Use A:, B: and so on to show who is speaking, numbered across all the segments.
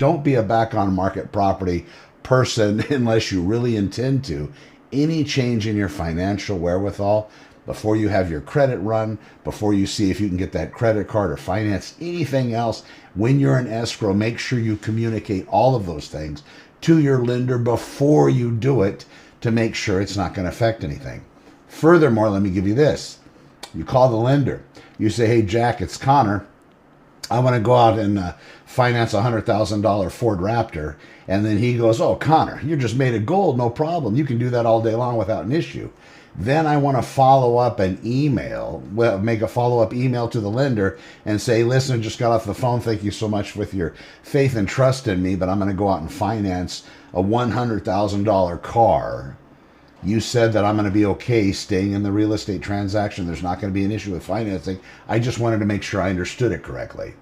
A: Don't be a back on market property person unless you really intend to. Any change in your financial wherewithal, before you have your credit run, before you see if you can get that credit card or finance anything else, when you're in escrow, make sure you communicate all of those things to your lender before you do it to make sure it's not going to affect anything. Furthermore, let me give you this. You call the lender. You say, hey, Jack, it's Connor. I want to go out and finance a $100,000 Ford Raptor. And then he goes, oh, Connor, you're just made of gold. No problem. You can do that all day long without an issue. Then I want to follow up an email, make a follow-up email to the lender and say, listen, I just got off the phone. Thank you so much with your faith and trust in me, but I'm going to go out and finance a $100,000 car. You said that I'm going to be okay staying in the real estate transaction. There's not going to be an issue with financing. I just wanted to make sure I understood it correctly.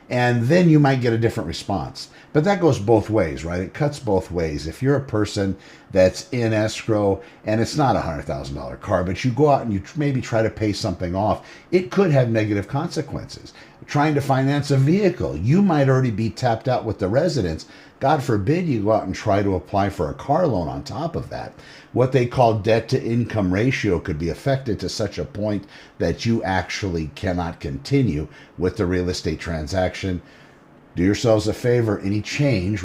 A: And then you might get a different response. But that goes both ways, right? It cuts both ways. If you're a person that's in escrow and it's not a $100,000 car, but you go out and you maybe try to pay something off, it could have negative consequences. Trying to finance a vehicle, you might already be tapped out with the residence. God forbid you go out and try to apply for a car loan on top of that. What they call debt to income ratio could be affected to such a point that you actually cannot continue with the real estate transaction. Do yourselves a favor, any change